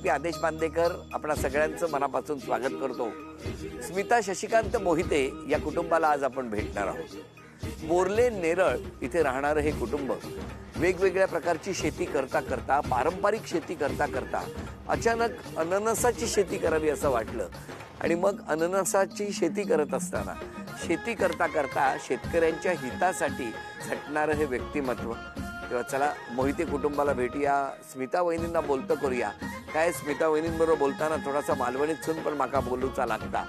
मी आदेश बांदेकर आपणा सगळ्यांचं मनापासून स्वागत करतो। स्मिता शशिकांत मोहिते या कुटुंबाला आज आपण भेटणार आहोत। बोर्ले नेरळ इथे राहणारे हे कुटुंब वेगवेगळ्या प्रकारची शेती करता करता, पारंपरिक शेती करता करता अचानक अननसाची शेती करावी असं वाटलं आणि मग अननसाची शेती करत असताना शेती करता करता शेतकऱ्यांच्या हितासाठी झटणारं हे व्यक्तिमत्व। तेव्हा चला मोहिते कुटुंबाला भेटूया, स्मिता वहिनींना बोलतं करूया। काय स्मिता वहिनींबरोबर बोलताना थोडासा मालवणीत सून पण माका बोलूचा लागता,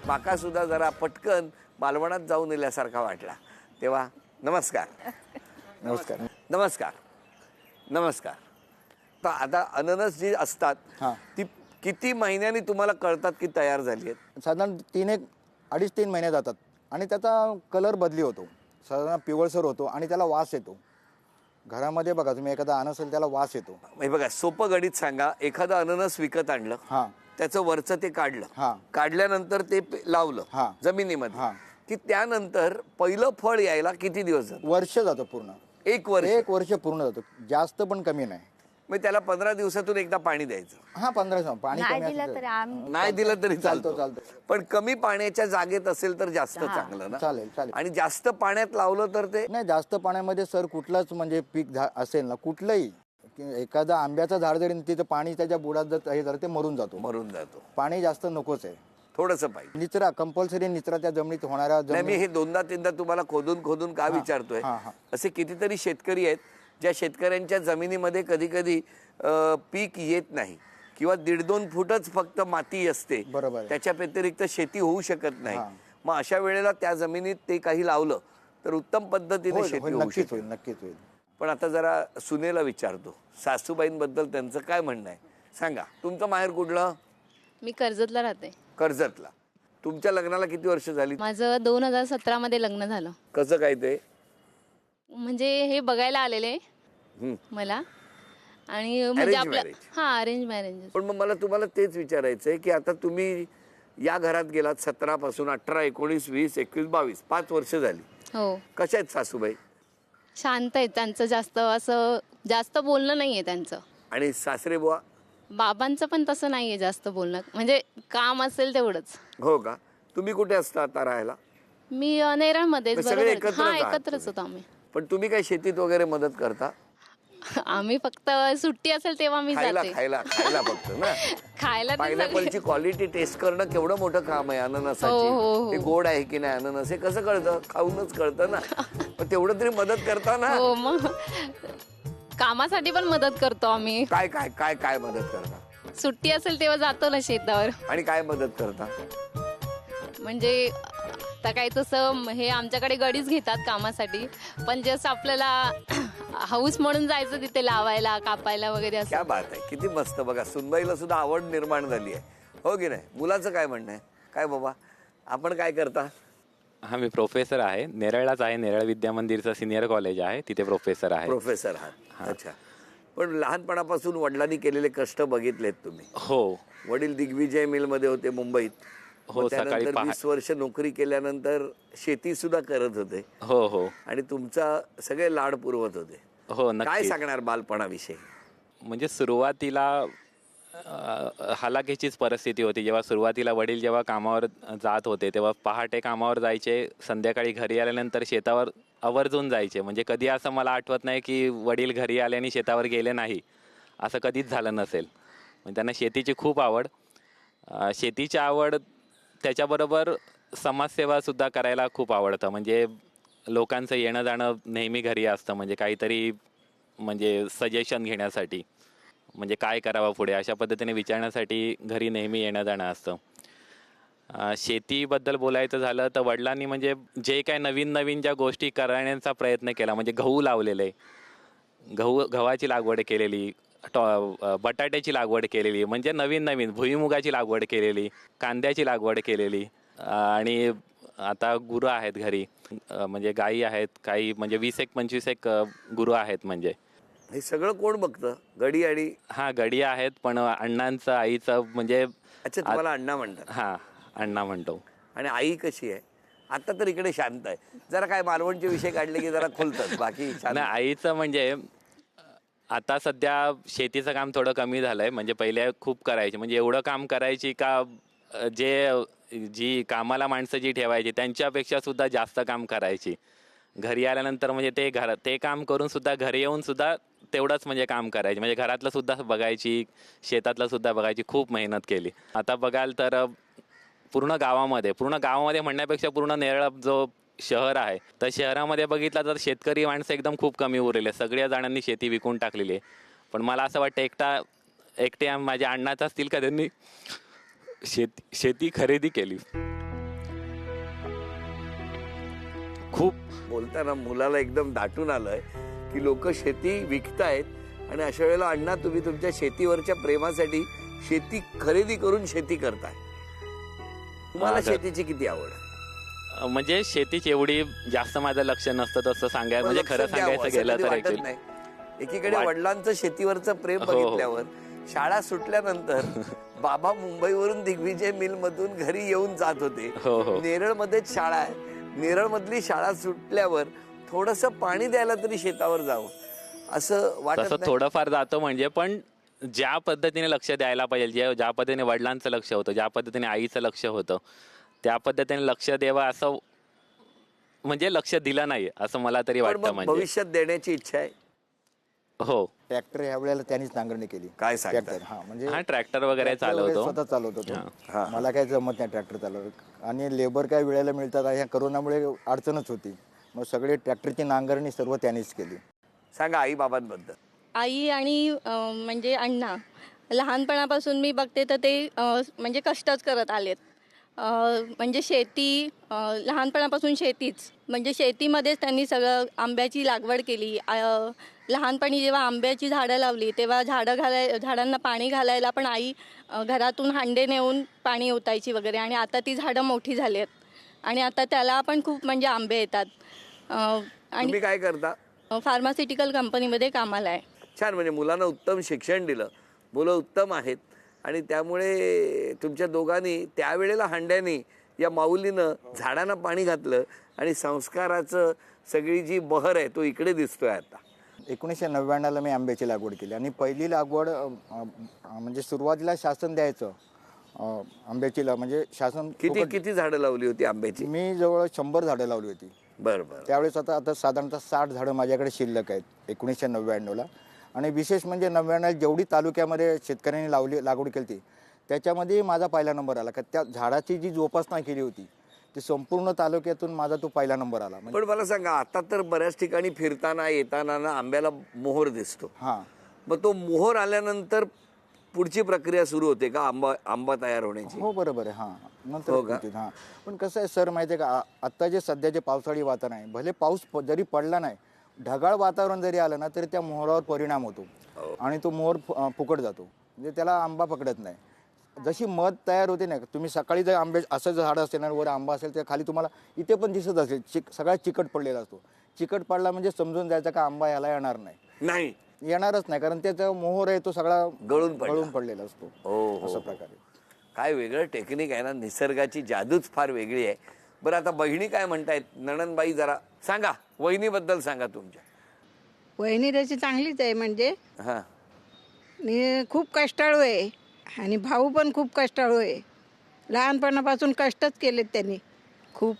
माका सुद्धा जरा पटकन मालवणात जाऊन येल्यासारखा वाटला। तेव्हा नमस्कार नमस्कार नमस्कार नमस्कार। तर आता अननस जी असतात ती किती महिन्यांनी तुम्हाला कळतात की तयार झाली आहेत? साधारण 3-3 महिने जातात आणि त्याचा कलर बदली होतो, साधारण पिवळसर होतो आणि त्याला वास येतो। घरामध्ये बघा तुम्ही एखादा अननस असेल त्याला वास येतो। हे बघा सोपं गणित सांगा, एखादं अननस विकत आणलं, त्याचं वरचं ते काढलं, काढल्यानंतर ते लावलं जमिनीमध्ये, की त्यानंतर पहिलं फळ यायला किती दिवस जातात? वर्ष जातं पूर्ण, एक वर्ष पूर्ण जातं, जास्त पण कमी नाही। मग त्याला 15 दिवसातून एकदा पाणी द्यायचं। 15 दिवस पाणी नाही दिलं तरी चालतं, पण कमी पाण्याच्या जागेत असेल तर जास्त चांगलं ना? चालेल। आणि जास्त पाण्यात लावलं तर ते नाही, जास्त पाण्यामध्ये सर कुठलाच म्हणजे पीक असेल ना, कुठलंही एखादा आंब्याचं झाड जरी तिथं पाणी त्याच्या बुडात जर हे झालं ते मरून जातो। पाणी जास्त नकोच आहे, थोडंसं पाहिजे। निचरा कंपल्सरी, निचरा त्या जमिनीत होणारा। मी हे दोनदा तीनदा तुम्हाला खोदून का विचारतोय, असे कितीतरी शेतकरी आहेत ज्या शेतकऱ्यांच्या जमिनीमध्ये कधी कधी पीक येत नाही किंवा 1.5-2 फूटच फक्त माती असते, बरोबर, त्याच्या व्यतिरिक्त शेती होऊ शकत नाही। मग अशा वेळेला त्या जमिनीत ते काही लावलं तर उत्तम पद्धतीने शेती होऊ शकते। नक्कीच होईल। पण आता जरा सुनेला विचारतो, सासूबाईंबद्दल त्यांचं काय म्हणणं आहे सांगा। तुमचं माहेर कुठलं? मी कर्जतला राहते। कर्जतला। तुमच्या लग्नाला किती वर्ष झाली? माझं 2017 मध्ये लग्न झालं। कसं काय ते? म्हणजे हे बघायला आलेले मला, आणि म्हणजे आपलं अरेंज मॅरेज। पण मग मला तुम्हाला तेच विचारायचंय की आता तुम्ही या घरात गेलात 17 पासून 18, 19, 20, 21, 22 5 वर्ष झाली। हो। कशा आहेत सासूबाई? शांत आहेत, त्यांचं जास्त बोलणं नाहीये त्यांचं। आणि सासरे बुवा? बाबांचं पण तसं नाहीये जास्त बोलणं, म्हणजे काम असेल तेवढंच। हो का? तुम्ही कुठे असता आता राहायला? मी नेरळमध्ये। एकत्रच होतो आम्ही। पण तुम्ही काय शेतीत वगैरे मदत करता? आम्ही फक्त सुट्टी असेल तेव्हा मी जाते। खायला फक्त ना? खायला पायनॅपलची क्वालिटी टेस्ट करणं केवढं मोठं काम आहे अननसाची। ते गोड आहे की नाही अननस हे कसं कळतं? खाऊनच कळतं ना। पण तेवढं तरी मदत करता ना? हो, मग कामासाठी पण मदत करतो आम्ही। काय मदत करता? सुट्टी असेल तेव्हा जातो ना शेतावर। आणि काय मदत करता? म्हणजे आता काय तसं हे आमच्याकडे गडीच घेतात कामासाठी, पण जसं आपल्याला हाऊस म्हणून जायचं तिथे लावायला, कापायला वगैरे असं। क्या बात आहे, किती मस्त। बघा सुनबाईला सुद्धा आवड निर्माण झाली आहे, हो की नाही? मुलाचं काय म्हणणं आहे? काय बाबा आपण काय करता? मी प्रोफेसर आहे, नेरळलाच आहे। नेरळ विद्या मंदिरचं सिनियर कॉलेज आहे, तिथे प्रोफेसर आहे। प्रोफेसर आहात? अच्छा। पण लहानपणापासून वडिलांनी केलेले कष्ट बघितलेत तुम्ही? हो। वडील दिग्विजय मिल मध्ये होते मुंबईत। हो, सकाळी 20 वर्ष नोकरी केल्यानंतर शेती सुद्धा करत होते। हो। आणि तुमचा सगळे लाड पुरवत होते। हो, काय सांगणार बालपणाविषयी? म्हणजे सुरुवातीला हालाकीचीच परिस्थिती होती। जेव्हा सुरुवातीला वडील जेव्हा कामावर जात होते तेव्हा पहाटे कामावर जायचे, संध्याकाळी घरी आल्यानंतर शेतावर आवर्जून जायचे। म्हणजे कधी असं मला आठवत नाही की वडील घरी आले आणि शेतावर गेले नाही, असं कधीच झालं नसेल। म्हणजे त्यांना शेतीची खूप आवड, शेतीची आवड, त्याच्याबरोबर समाजसेवासुद्धा करायला खूप आवडतं। म्हणजे लोकांचं येणं जाणं नेहमी घरी असतं, म्हणजे काहीतरी म्हणजे सजेशन घेण्यासाठी, म्हणजे काय करावं पुढे अशा पद्धतीने विचारण्यासाठी घरी नेहमी येणं जाणं असतं। शेतीबद्दल बोलायचं झालं तर वडिलांनी म्हणजे जे काय नवीन ज्या गोष्टी करण्याचा प्रयत्न केला, म्हणजे गहू लावलेले, गव्हाची लागवड केलेली, बटाट्याची लागवड केलेली, म्हणजे नवीन भुईमुगाची लागवड केलेली, कांद्याची लागवड केलेली, आणि आता गुरं आहेत घरी, म्हणजे गायी आहेत काही, म्हणजे 20-25 गुरं आहेत। म्हणजे हे सगळं कोण बघतं? गडी? आणि गडी आहेत, पण अण्णांचं आईचं म्हणजे। अच्छा, तुम्हाला अण्णा म्हणतात? अण्णा म्हणतो। आणि आई कशी आहे? आता तर इकडे शांत आहे, जरा काय मालवणचे विषय काढले की जरा खुलतात, बाकी आईचं म्हणजे आता सध्या शेतीचं काम थोडं कमी झालंय. म्हणजे पहिले खूप करायचे, म्हणजे एवढं काम करायची का जी कामाला माणसं जी ठेवायची त्यांच्यापेक्षा सुद्धा जास्त काम करायची. घरी आल्यानंतर म्हणजे ते काम करून सुद्धा घरी येऊन सुद्धा तेवढंच म्हणजे काम करायचे. म्हणजे घरातलं सुद्धा बघायची, शेतातलं सुद्धा बघायची, खूप मेहनत केली. आता बघाल तर पूर्ण गावामध्ये म्हणण्यापेक्षा पूर्ण नेरळ जो शहर आहे, तर शहरामध्ये बघितलं तर शेतकरी माणसं एकदम खूप कमी उरलेले. सगळ्या जणांनी शेती विकून टाकलेली आहे. पण मला असं वाटतं एकटे माझ्या अण्णाच असतील का त्यांनी शेती खरेदी केली. खूप बोलताना मुलाला एकदम दाटून आलंय की लोक शेती विकतायत आणि अशा वेळेला अण्णा तुम्ही तुमच्या शेतीवरच्या प्रेमासाठी शेती खरेदी करून शेती करताय. तुम्हाला शेतीची किती आवड? म्हणजे शेतीची एवढी जास्त माझं लक्ष नसतं तसं सांगायचं, म्हणजे खरं सांगायचं गेलं तर वाटत नाही. एकीकडे वडिलांचं शेतीवरचं प्रेम बघितल्यावर शाळा सुटल्यानंतर बाबा मुंबईवरून दिग्विजय मिल मधून घरी येऊन जात होते. नेरळ मध्येच शाळा आहे. नेरळ मधली शाळा सुटल्यावर थोडस पाणी द्यायला तरी शेतावर जावं असं वाटत नाही? थोडंफार जातो म्हणजे, पण ज्या पद्धतीने लक्ष द्यायला पाहिजे, ज्या पद्धतीने वडिलांचं लक्ष होतं, ज्या पद्धतीने आईचं लक्ष होतं, त्या पद्धतीने लक्ष द्यावं असं म्हणजे लक्ष दिलं नाही असं मला तरी वाटतं. म्हणजे भविष्यात देण्याची इच्छा आहे. हो, ट्रॅक्टर ह्या वेळेला त्यांनीच नांगरणी केली. काय सांगता? म्हणजे ट्रॅक्टर वगैरे चालवतो, स्वतः चालवतो तो. मला काय जमत नाही ट्रॅक्टर चालवत, आणि लेबर काय वेळेला मिळतात. ह्या करोनामुळे अडचणच होती, मग सगळे ट्रॅक्टरची नांगरणी सर्व त्यांनीच केली. सांगा आई बाबांबद्दल. आई आणि म्हणजे अण्णा लहानपणापासून मी बघते तर ते म्हणजे कष्टच करत आलेत. म्हणजे शेती लहानपणापासून शेतीच, म्हणजे शेतीमध्येच त्यांनी सगळं आंब्याची लागवड केली. लहानपणी जेव्हा आंब्याची झाडं लावली तेव्हा झाडांना पाणी घालायला पण आई घरातून हांडे नेऊन पाणी ओतायची वगैरे. आणि आता ती झाडं मोठी झाली आहेत आणि आता त्याला पण खूप म्हणजे आंबे येतात. आणि काय करता? फार्मास्युटिकल कंपनीमध्ये कामाला आहे. छान. म्हणजे मुलांना उत्तम शिक्षण दिलं, मुलं उत्तम आहेत आणि त्यामुळे तुमच्या दोघांनी त्यावेळेला हांड्याने या माऊलीनं झाडांना पाणी घातलं आणि संस्काराचं सगळी जी बहर आहे तो इकडे दिसतोय. आता 1999ला मी आंब्याची लागवड केली आणि पहिली लागवड म्हणजे सुरुवातीला शासन द्यायचं आंब्याची म्हणजे शासन. किती झाडं लावली होती आंब्याची? मी जवळ 100 झाडं लावली होती. बरं. त्यावेळेस आता साधारणतः 60 झाडं माझ्याकडे शिल्लक आहेत 1999ला. आणि विशेष म्हणजे 99 जेवढी तालुक्यामध्ये शेतकऱ्यांनी लागवड केली त्याच्यामध्ये माझा पहिला नंबर आला. का त्या झाडाची जी जोपासना केली होती ती संपूर्ण तालुक्यातून माझा तो पहिला नंबर आला. पण मला सांगा, आता तर बऱ्याच ठिकाणी फिरताना येताना ना आंब्याला मोहर दिसतो. मग तो मोहर आल्यानंतर पुढची प्रक्रिया सुरू होते का आंबा तयार होण्याची? हो बरोबर आहे. नंतर पण कसं आहे सर माहिती आहे का, आता जे सध्या जे पावसाळी वातावरण आहे, भले पाऊस जरी पडला नाही, ढगाळ वातावरण जरी आलं ना तरी त्या मोहरावर परिणाम होतो आणि तो मोहर फुकट जातो. म्हणजे त्याला आंबा पकडत नाही. जशी मध तयार होते ना, तुम्ही सकाळी जर असं जर झाड असेल ना, वर आंबा असेल तर खाली तुम्हाला इथे पण दिसत असेल सगळा चिकट पडलेला असतो. चिकट पडला म्हणजे समजून जायचं का आंबा याला येणार नाही, येणारच नाही, कारण त्याचा मोहर आहे तो सगळा गळून पडलेला असतो. अशा प्रकारे काय वेगळं टेक्निक आहे ना, निसर्गाची जादूच फार वेगळी आहे. बरं, आता बहिणी काय म्हणतायत? नणंदबाई जरा सांगा, वहिनीबद्दल सांगा तुमच्या. वहिनी त्याची चांगलीच आहे, म्हणजे खूप कष्टाळू आहे आणि भाऊ पण खूप कष्टाळू आहे. लहानपणापासून कष्टच केलेत त्यांनी खूप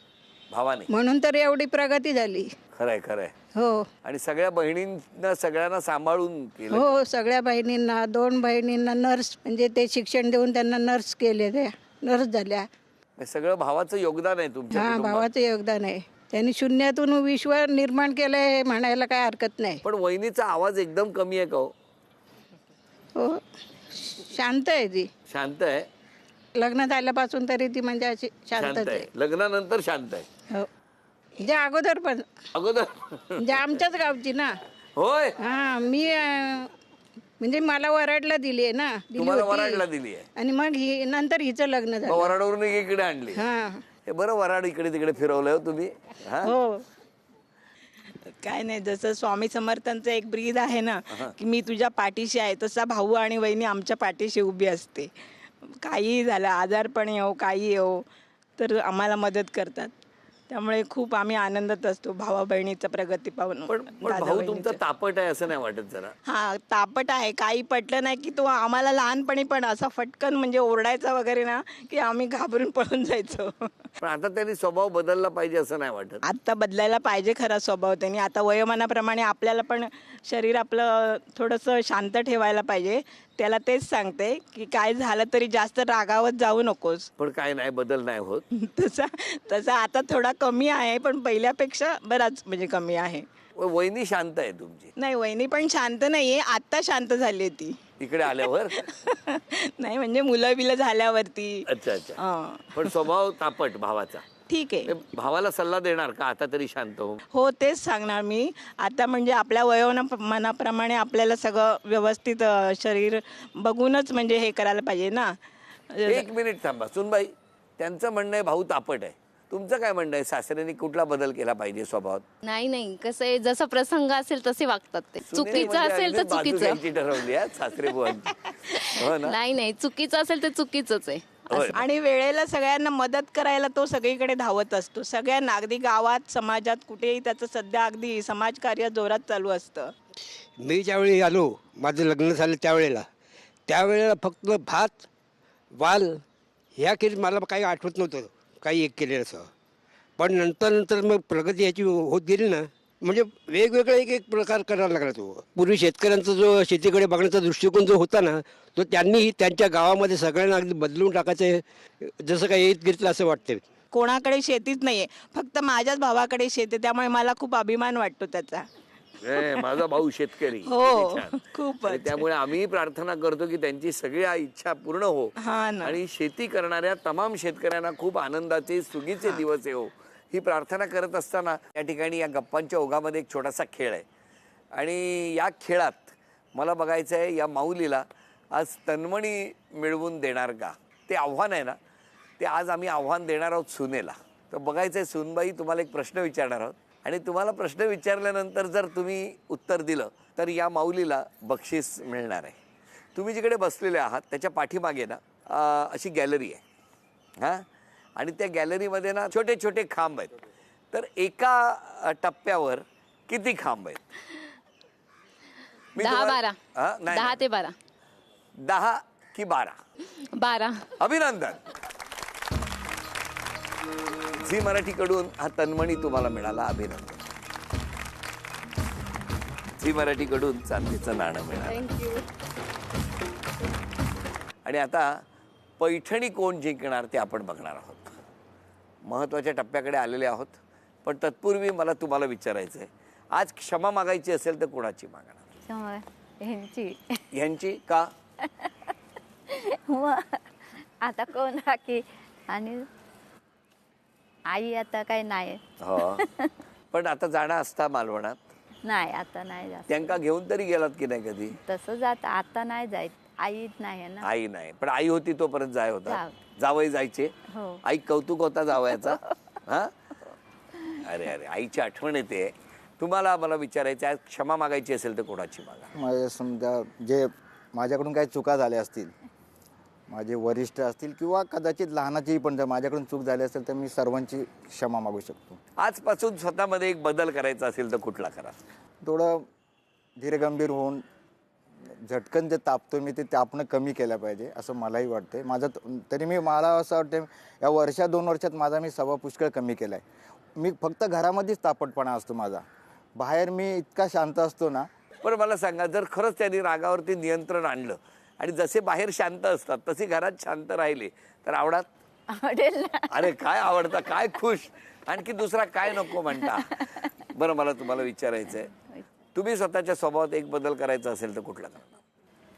भावाने, म्हणून तर एवढी प्रगती झाली. खरंय. हो. आणि सगळ्या बहिणींना सगळ्यांना सांभाळून केलं. हो, सगळ्या बहिणींना, 2 बहिणींना नर्स, म्हणजे ते शिक्षण देऊन त्यांना नर्स केले, त्या नर्स झाल्या. सगळं भावाचं योगदान आहे तुमच्या? हा, भावाचं योगदान आहे. त्यांनी शून्यातून विश्व निर्माण केलंय हे म्हणायला काय हरकत नाही. पण वहिनीचा आवाज एकदम कमी आहे का? हो, शांत आहे ती. शांत आहे? लग्न झाल्यापासून तरी ती म्हणजे अशी शांतच आहे. लग्नानंतर शांत आहे? हो, म्हणजे अगोदर म्हणजे आमच्याच गावची ना. होय. हा, मी म्हणजे मला वराडला दिली आहे ना. तुम्हाला वराडला दिली आहे आणि मग नंतर हिचं लग्न झालं. वराडवरून इकडे आणली. हे बरं, वराड इकडे तिकडे फिरवलंय तुम्ही. हो. काय नाही, जसं स्वामी समर्थांचं एक ब्रीद आहे ना की मी तुझ्या पाठीशी आहे, तसा भाऊ आणि वहिनी आमच्या पाठीशी उभी असते. काही झालं, आजारपण येऊ काही येऊ तर आम्हाला मदत करतात. त्यामुळे खूप आम्ही आनंदात असतो भावा बहिणीचा प्रगती पाहून. पण भाऊ तुमचा तापट आहे असं नाही वाटत जरा? हा तापट आहे. काही पटलं नाही की तो आम्हाला लहानपणी पण असा फटकन म्हणजे ओरडायचा वगैरे ना, की आम्ही घाबरून पळून जायचो. पण आता त्यांनी स्वभाव बदलला पाहिजे असं नाही वाटत? आता बदलायला पाहिजे खरा स्वभाव त्यांनी. आता वयोमानाप्रमाणे आपल्याला पण शरीर आपलं थोडंसं शांत ठेवायला पाहिजे. त्याला तेच सांगते की काय झालं तरी जास्त रागावत जाऊ नकोस. पण काय नाही, बदल नाही होत. तसा तसा आता थोडा कमी आहे, पण पहिल्यापेक्षा बराच म्हणजे कमी आहे. वहिनी शांत आहे तुमची? नाही, वहिनी पण शांत नाहीये, आता शांत झाली ती. इकडे आल्यावर? नाही म्हणजे मुलं बिलं झाल्यावरती. अच्छा अच्छा. हा. पण स्वभाव तापट भावाचा. ठीक आहे. भावाला सल्ला देणार का आता तरी शांत हो? हो, तेच सांगणार मी. आता म्हणजे आपल्या वयोमानाप्रमाणे आपल्याला सगळं व्यवस्थित शरीर बघूनच म्हणजे हे करायला पाहिजे ना. एक मिनिट थांबा सुनबाई, त्यांचं म्हणणं आहे भाऊ तापट आहे, तुमचं काय म्हणणं आहे? सासऱ्यांनी कुठला बदल केला पाहिजे स्वभावात? नाही कसं आहे, जसा प्रसंग असेल तसे वागतात ते. सुनेने चुकीचं म्हणजे असेल तर अगदीच बाजू चुकीचं. घ्यायची ठरवली आहे सासरे बुवांची. हो ना? नाही चुकीचं असेल तर चुकीचंच आहे. होय. आणि वेळेला सगळ्यांना मदत करायला तो सगळीकडे धावत असतो. सगळ्यांना अगदी गावात समाजात कुठेही त्याचं सध्या अगदी समाजकार्य जोरात चालू असतं. मी ज्यावेळी आलो, माझं लग्न झालं त्यावेळेला फक्त भात वाल ह्याखेरीज मला काही आठवत नव्हतं काही एक केलेलं असं. पण नंतर मग प्रगती याची होत गेली ना, म्हणजे वेगवेगळा एक प्रकार करायला लागला तो. पूर्वी शेतकऱ्यांचा जो शेतीकडे बघण्याचा दृष्टिकोन जो होता ना, तो त्यांनी त्यांच्या गावामध्ये सगळ्यांना अगदी बदलून टाकायचं, जसं काही येत घेतलं असं वाटतं. कोणाकडे शेतीच नाहीये, फक्त माझ्याच भावाकडे शेती, त्यामुळे मला खूप अभिमान वाटतो त्याचा. माझा भाऊ शेतकरी. हो, किती छान. खूपच. आणि त्यामुळे आम्ही प्रार्थना करतो की त्यांची सगळी इच्छा पूर्ण हो हा ना. आणि शेती करणाऱ्या तमाम शेतकऱ्यांना खूप आनंदाचे सुगीचे दिवस येऊ ही प्रार्थना करत असताना या ठिकाणी या गप्पांच्या ओघामध्ये एक छोटासा खेळ आहे आणि या खेळात मला बघायचं आहे या माऊलीला आज तन्मणी मिळवून देणार का, ते आव्हान आहे ना, ते आज आम्ही आव्हान देणार आहोत सुनेला. तर बघायचं आहे सुनबाई, तुम्हाला एक प्रश्न विचारणार आहोत आणि तुम्हाला प्रश्न विचारल्यानंतर जर तुम्ही उत्तर दिलं तर या माऊलीला बक्षीस मिळणार आहे. तुम्ही जिकडे बसलेले आहात त्याच्या पाठीमागे ना अशी गॅलरी आहे हां, आणि त्या गॅलरीमध्ये ना छोटे छोटे खांब आहेत. तर एका टप्प्यावर किती खांब आहेत? 10-12. हां, नाही 10 ते 12. 10 की 12? 12. अभिनंदन. झी मराठीकडून हा तन्मणी तुम्हाला मिळाला, अभिनंदन. झी मराठीकडून चांदीचं नाणं मिळालं. थँक्यू. आणि आता पैठणी कोण जिंकणार ते आपण बघणार आहोत. महत्त्वाच्या टप्प्याकडे आलेले आहोत, पण तत्पूर्वी मला तुम्हाला विचारायचं आहे, आज क्षमा मागायची असेल तर कोणाची मागणार? ह्यांची का? आता कोण राखी आणि आई आता काही नाही. हो, पण आता जाणं असता मालवणात, नाही आता नाही जात. त्यांका घेऊन तरी गेलात की नाही कधी? तसं जात आता नाही जायत, आई नाही आहे ना. आई नाही, पण आई होती तोपर्यंत जाय होता. जाव. जावई जायचे. हो. आई कौतुक होता जावयाचा. हा, अरे अरे, आईची आठवण येते. तुम्हाला मला विचारायचं आहे, क्षमा मागायची असेल तर कोणाची मागा? माझ्या समजा जे माझ्याकडून काही चुका झाल्या असतील, माझे वरिष्ठ असतील किंवा कदाचित लहानाची पण जर माझ्याकडून चूक झाली असेल तर मी सर्वांची क्षमा मागू शकतो. आजपासून स्वतःमध्ये एक बदल करायचा असेल तर कुठला करा? थोडं धीरगंभीर होऊन झटकन जे तापतो मी ते तापणं कमी केलं पाहिजे असं मलाही वाटते. तरी मला असं वाटतं या 1-2 वर्षात माझा मी स्वभाव पुष्कळ कमी केला आहे. मी फक्त घरामध्येच तापटपणा असतो माझा, बाहेर मी इतका शांत असतो ना. पण मला सांगा, जर खरंच त्यांनी रागावरती नियंत्रण आणलं आणि जसे बाहेर शांत असतात तसे घरात शांत राहिले तर आवडात? आवडेल ना. अरे काय आवडतं, काय खुश, आणखी दुसरा काय नको म्हणता? बरं, मला तुम्हाला विचारायचं आहे, तुम्ही स्वतःच्या स्वभावात एक बदल करायचा असेल तर कुठला करणार?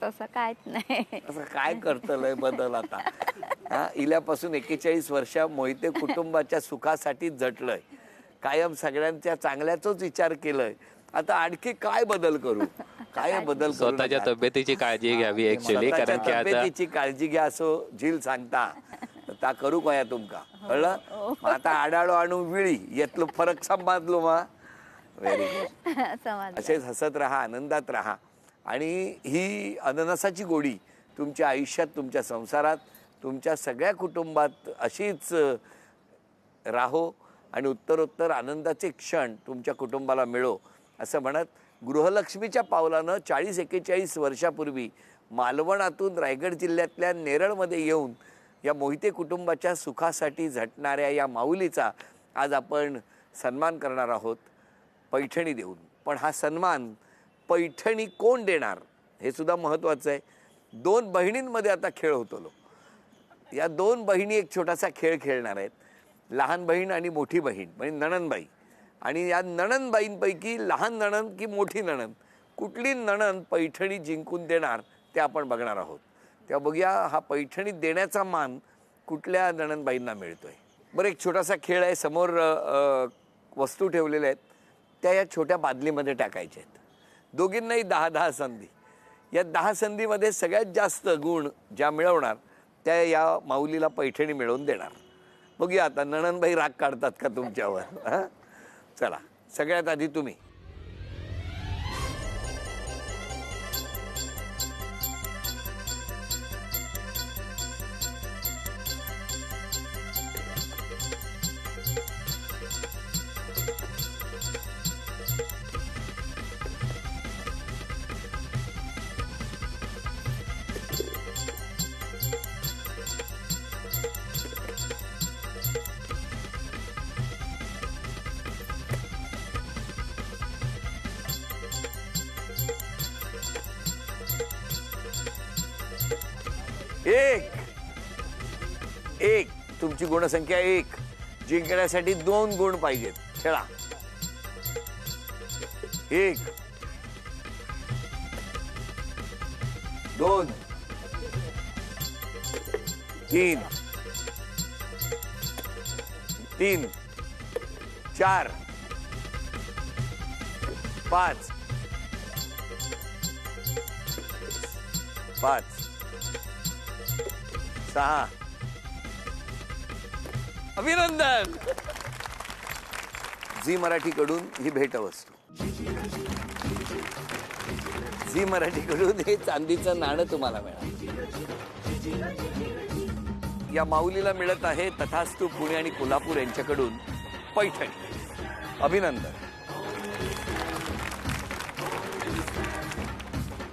तसं काहीच नाही. असं काय करतलंय बदल आता? हा, इल्यापासून 41 वर्ष मोहिते कुटुंबाच्या सुखासाठी झटलंय, कायम सगळ्यांच्या चांगल्याचाच विचार केलाय. आता आणखी काय बदल करू? काय बदल करू? स्वतःच्या तब्येतीची काळजी घ्यावी ऍक्च्युली, स्वतःच्या कारण की आता तब्येतीची काळजी घ्या असो झील सांगता ता करू काय तुमका कळलं? मग आता आडाळो आणू विळी यातलं फरक समजलो मा. Very good. समज. असेच हसत राहा, आनंदात राहा आणि ही अननसाची गोडी तुमच्या आयुष्यात, तुमच्या संसारात, तुमच्या सगळ्या कुटुंबात अशीच राहो आणि उत्तरोत्तर आनंदाचे क्षण तुमच्या कुटुंबाला मिळो असं म्हणत गृहलक्ष्मीच्या पावलानं 40-41 वर्षापूर्वी मालवणातून रायगड जिल्ह्यातल्या नेरळमध्ये येऊन या मोहिते कुटुंबाच्या सुखासाठी झटणाऱ्या या माऊलीचा आज आपण सन्मान करणार आहोत पैठणी देऊन. पण हा सन्मान पैठणी कोण देणार हे सुद्धा महत्त्वाचं आहे. 2 बहिणींमध्ये आता खेळ होतो. या 2 बहिणी एक छोटासा खेळ खेळणार आहेत. लहान बहीण आणि मोठी बहीण म्हणजे नणंदबाई. आणि या नणंदबाईंपैकी लहान नणंद की मोठी नणंद कुठली नणंद पैठणी जिंकून देणार ते आपण बघणार आहोत. तेव्हा बघूया हा पैठणी देण्याचा मान कुठल्या नणंदबाईंना मिळतोय. बरं, एक छोटासा खेळ आहे. समोर वस्तू ठेवलेल्या आहेत त्या या छोट्या बादलीमध्ये टाकायच्या आहेत. दोघींनाही 10-10 संधी. या 10 संधीमध्ये सगळ्यात जास्त गुण ज्या मिळवणार त्या या माऊलीला पैठणी मिळवून देणार. बघूया आता नणंदबाई राग काढतात का तुमच्यावर. हां, चला सगळ्यात आधी तुम्ही. एक तुमची गुणसंख्या 1. जिंकण्यासाठी 2 गुण पाहिजेत. खेळा. 1 2 3 3 4 5 5 6. अभिनंदन. झी मराठीकडून ही भेटवस्तू. झी मराठीकडून हे चांदीचं नाणं तुम्हाला मिळालं. या माऊलीला मिळत आहे तथास्तू पुणे आणि कोल्हापूर यांच्याकडून पैठणी. अभिनंदन.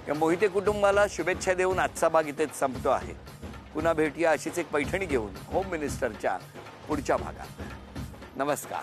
या मोहिते कुटुंबाला शुभेच्छा देऊन आजचा भाग इथेच संपतो आहे. पुन्हा भेटूया अशीच एक पैठणी घेऊन होम मिनिस्टरच्या पुढच्या भागात. नमस्कार.